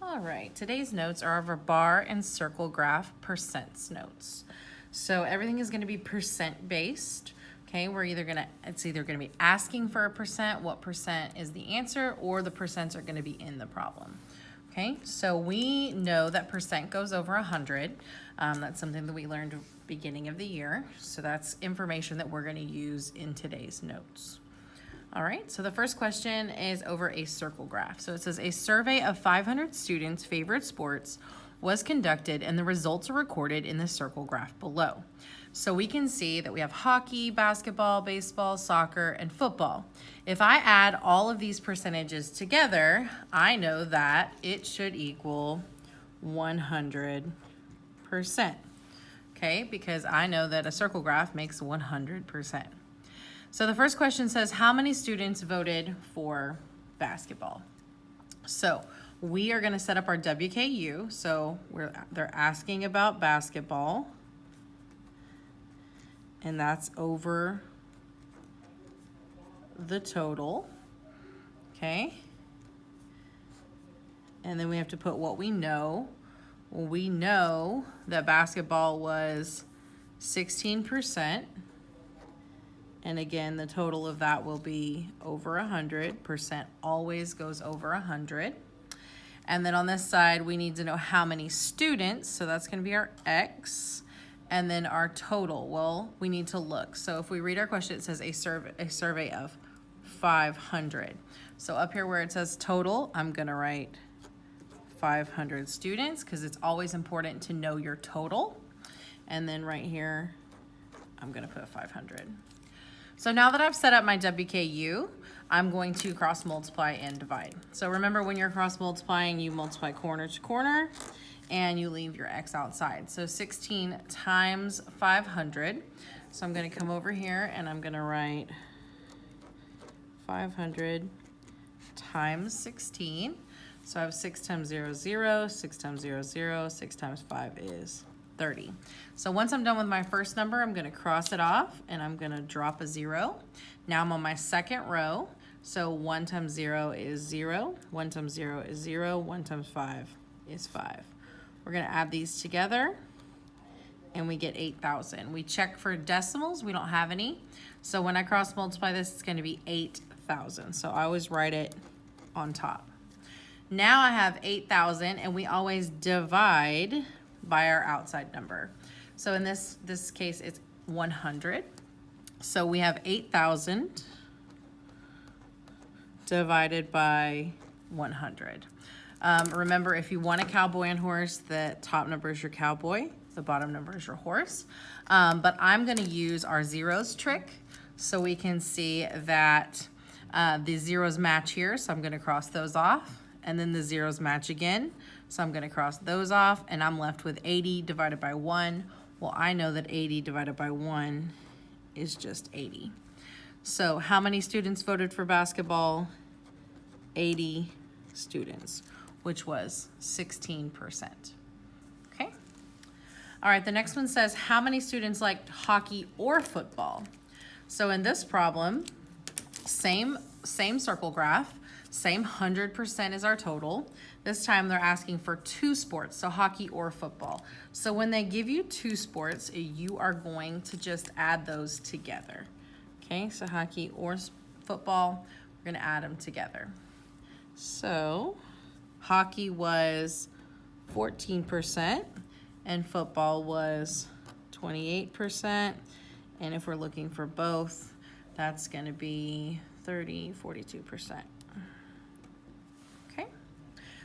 All right, today's notes are of our bar and circle graph percents notes. So everything is gonna be percent based. Okay, it's either gonna be asking for a percent, what percent is the answer, or the percents are gonna be in the problem. Okay, so we know that percent goes over 100. That's something that we learned beginning of the year. So that's information that we're gonna use in today's notes. All right, so the first question is over a circle graph. So it says a survey of 500 students' favorite sports was conducted and the results are recorded in the circle graph below. So we can see that we have hockey, basketball, baseball, soccer, and football. If I add all of these percentages together, I know that it should equal 100%. Okay, because I know that a circle graph makes 100%. So the first question says, how many students voted for basketball? So we are gonna set up our WKU. So they're asking about basketball. And that's over the total, okay? And then we have to put what we know. Well, we know that basketball was 16%. And again, the total of that will be over 100%, always goes over 100. And then on this side, we need to know how many students, so that's gonna be our X, and then our total, well, we need to look. So if we read our question, it says a survey of 500. So up here where it says total, I'm gonna write 500 students because it's always important to know your total. And then right here, I'm gonna put 500. So now that I've set up my WKU, I'm going to cross multiply and divide. So remember when you're cross multiplying, you multiply corner to corner and you leave your X outside. So 16 times 500. So I'm gonna come over here and I'm gonna write 500 times 16. So I have 6 times 0, 0, 6 times 0, 0, 6 times 5 is 30. So once I'm done with my first number, I'm gonna cross it off and I'm gonna drop a 0. Now I'm on my second row. So 1 times 0 is 0, 1 times 0 is 0, 1 times 5 is 5. We're gonna add these together and we get 8,000. We check for decimals, we don't have any. So when I cross multiply this, it's gonna be 8,000. So I always write it on top. Now I have 8,000 and we always divide by our outside number. So in this case, it's 100. So we have 8,000 divided by 100. Remember, if you want a cowboy and horse, the top number is your cowboy, the bottom number is your horse. But I'm gonna use our zeros trick so we can see that the zeros match here. So I'm gonna cross those off and then the zeros match again. So I'm gonna cross those off and I'm left with 80 divided by 1. Well, I know that 80 divided by 1 is just 80. So how many students voted for basketball? 80 students, which was 16%. Okay? All right, the next one says, how many students liked hockey or football? So in this problem, same circle graph, same 100% is our total. This time they're asking for 2 sports, so hockey or football. So when they give you 2 sports, you are going to just add those together. Okay, so hockey or football, we're gonna add them together. So hockey was 14% and football was 28%. And if we're looking for both, that's gonna be 42%. Okay,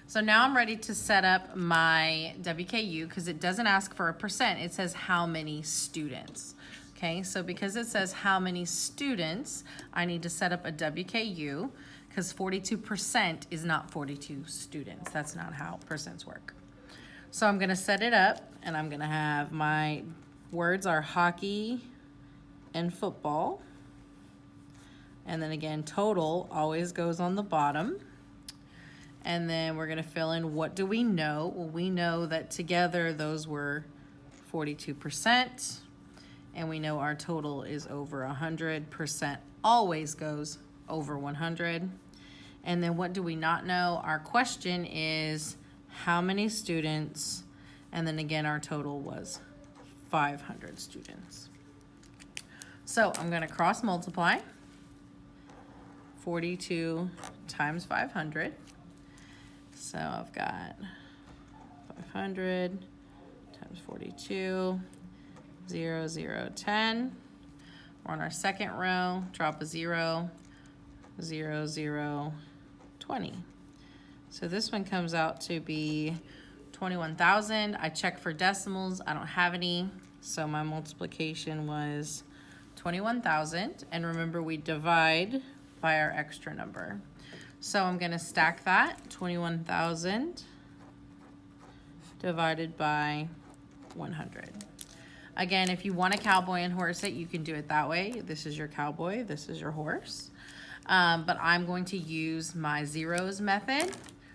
so now I'm ready to set up my WKU because it doesn't ask for a percent, it says how many students. Okay, so because it says how many students, I need to set up a WKU because 42% is not 42 students. That's not how percents work. So I'm gonna set it up and I'm gonna have my words are hockey and football. And then again, total always goes on the bottom. And then we're gonna fill in what do we know? Well, we know that together those were 42%. And we know our total is over 100%, always goes over 100. And then what do we not know? Our question is how many students, and then again, our total was 500 students. So I'm going to cross multiply 42 times 500. So I've got 500 times 42, 0, 0, 10. We're on our second row, drop a 0, 0, 0, 20. So this one comes out to be 21,000. I checked for decimals, I don't have any, so my multiplication was 21,000, and remember we divide by our extra number. So I'm going to stack that, 21,000 divided by 100. Again, if you want to cowboy and horse it, you can do it that way. This is your cowboy, this is your horse. But I'm going to use my zeros method.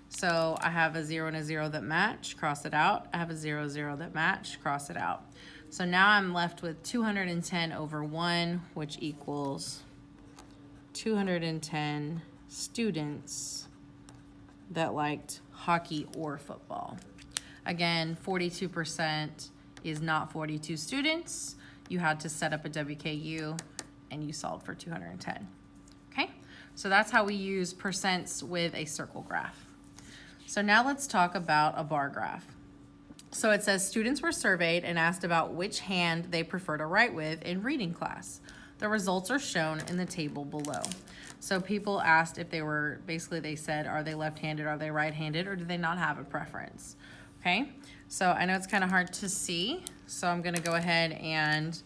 So I have a 0 and a 0 that match, cross it out. I have a 0, 0 that match, cross it out. So now I'm left with 210 over 1, which equals 210 students that liked hockey or football. Again, 42% is not 42 students. You had to set up a WKU and you solved for 210. Okay, so that's how we use percents with a circle graph. So now let's talk about a bar graph. So it says students were surveyed and asked about which hand they prefer to write with in reading class. The results are shown in the table below. So people asked if they were, basically they said, are they left-handed, are they right-handed, or do they not have a preference? Okay, so I know it's kind of hard to see, so I'm gonna go ahead and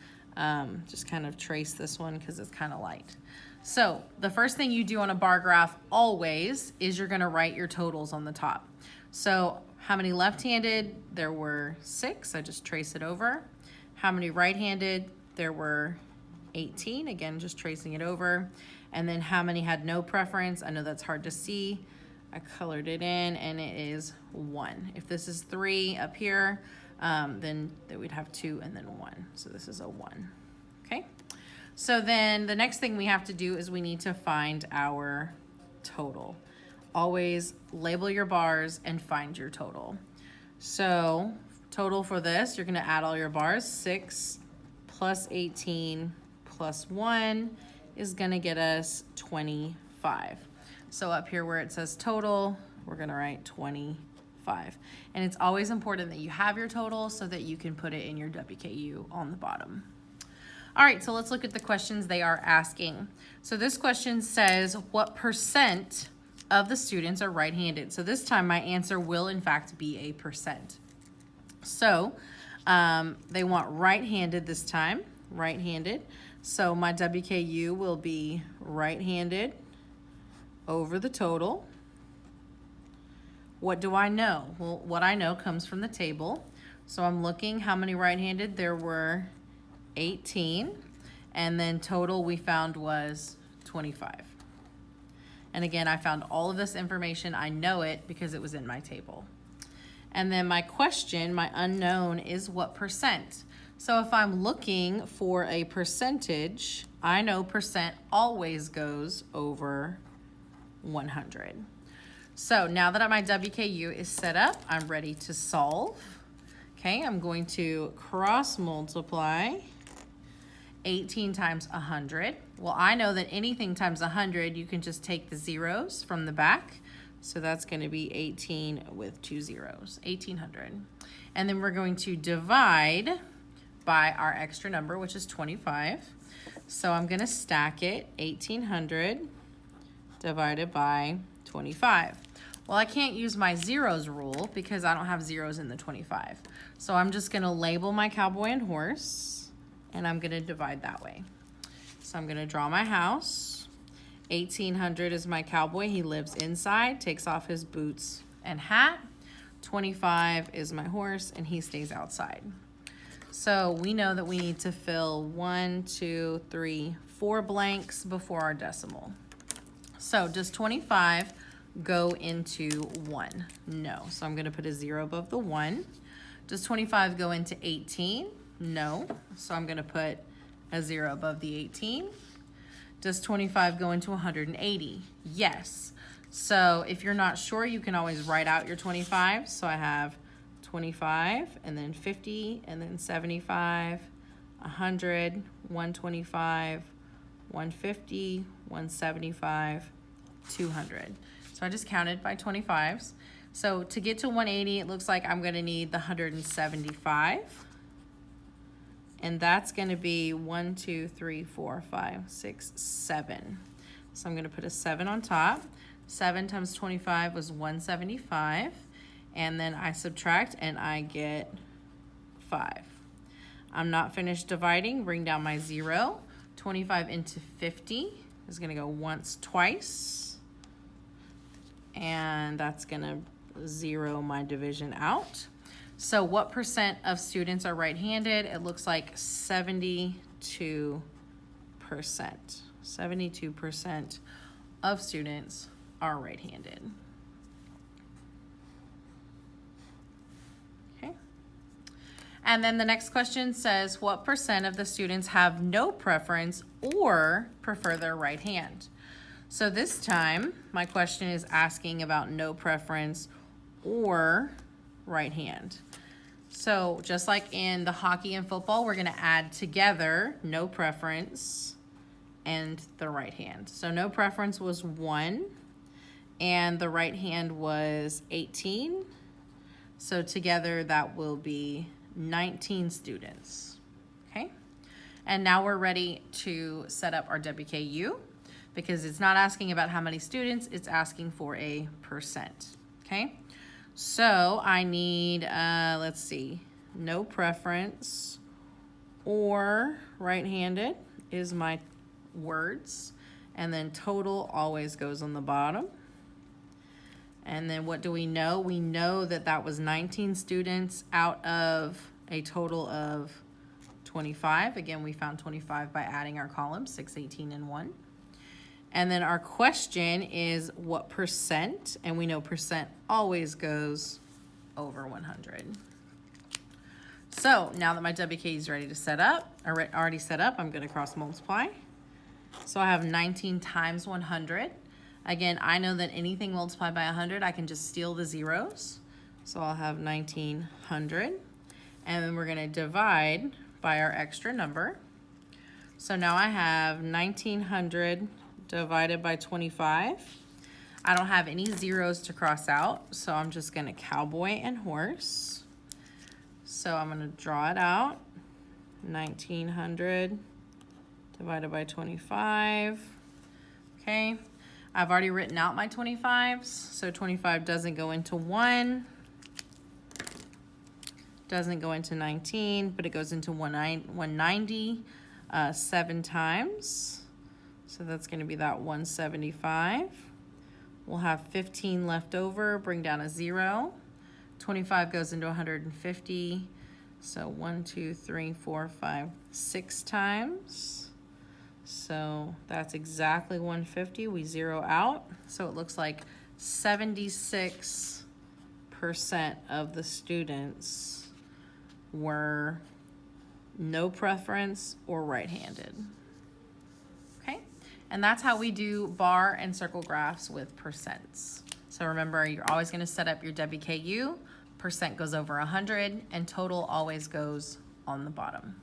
just kind of trace this one because it's kind of light. So the first thing you do on a bar graph always is you're gonna write your totals on the top. So how many left-handed? There were 6, I just trace it over. How many right-handed? There were 18, again, just tracing it over. And then how many had no preference? I know that's hard to see. I colored it in and it is 1. If this is 3 up here, then we'd have 2 and then 1. So this is a 1, okay? So then the next thing we have to do is we need to find our total. Always label your bars and find your total. So total for this, you're gonna add all your bars. 6 plus 18 plus 1 is gonna get us 25. So up here where it says total, we're gonna write 25. And it's always important that you have your total so that you can put it in your WKU on the bottom. All right, so let's look at the questions they are asking. So this question says, what percent of the students are right-handed? So this time my answer will in fact be a percent. So they want right-handed this time, right-handed. So my WKU will be right-handed over the total. What do I know? Well, what I know comes from the table. So I'm looking how many right-handed. There were 18, and then total we found was 25. And again, I found all of this information. I know it because it was in my table. And then my question, my unknown, is what percent? So if I'm looking for a percentage, I know percent always goes over 100. So now that my WKU is set up, I'm ready to solve. Okay, I'm going to cross multiply 18 times 100. Well, I know that anything times 100, you can just take the zeros from the back. So that's going to be 18 with 2 zeros, 1800. And then we're going to divide by our extra number, which is 25. So I'm going to stack it, 1800 divided by 25. Well, I can't use my zeros rule because I don't have zeros in the 25. So I'm just going to label my cowboy and horse, and I'm going to divide that way. So I'm going to draw my house. 1800 is my cowboy. He lives inside, takes off his boots and hat. 25 is my horse, and he stays outside. So we know that we need to fill 1, 2, 3, 4 blanks before our decimal. So does 25 go into 1? No. So I'm going to put a 0 above the 1. Does 25 go into 18? No. So I'm going to put a 0 above the 18. Does 25 go into 180? Yes. So if you're not sure, you can always write out your 25. So I have 25, and then 50, and then 75, 100, 125, 150, 175, 200. So I just counted by 25s. So to get to 180, it looks like I'm going to need the 175. And that's going to be 1, 2, 3, 4, 5, 6, 7. So I'm going to put a 7 on top. 7 times 25 was 175. And then I subtract and I get 5. I'm not finished dividing. Bring down my 0. 25 into 50 is going to go once, twice. And that's going to 0 my division out. So what percent of students are right-handed? It looks like 72%. 72% of students are right-handed. Okay. And then the next question says, what percent of the students have no preference or prefer their right hand? So this time, my question is asking about no preference or right hand. So just like in the hockey and football, we're gonna add together no preference and the right hand. So no preference was 1 and the right hand was 18. So together that will be 19 students, okay? And now we're ready to set up our WKU because it's not asking about how many students, it's asking for a percent, okay? So I need, let's see, no preference or right-handed is my words. And then total always goes on the bottom. And then what do we know? We know that that was 19 students out of a total of 25. Again, we found 25 by adding our columns, 6, 18, and 1. And then our question is what percent, and we know percent always goes over 100. So now that my WK is ready to set up, or already set up, I'm going to cross multiply. So I have 19 times 100. Again, I know that anything multiplied by 100, I can just steal the zeros. So I'll have 1900. And then we're going to divide by our extra number. So now I have 1900 divided by 25. I don't have any zeros to cross out, so I'm just gonna cowboy and horse. So I'm gonna draw it out. 1900 divided by 25. Okay, I've already written out my 25s, so 25 doesn't go into 1, doesn't go into 19, but it goes into 190 7 times. So that's going to be that 175. We'll have 15 left over, bring down a 0. 25 goes into 150. So 1, 2, 3, 4, 5, 6 times. So that's exactly 150. We 0 out. So it looks like 76% of the students were no preference or right-handed. And that's how we do bar and circle graphs with percents. So remember, you're always going to set up your WKU, percent goes over 100, and total always goes on the bottom.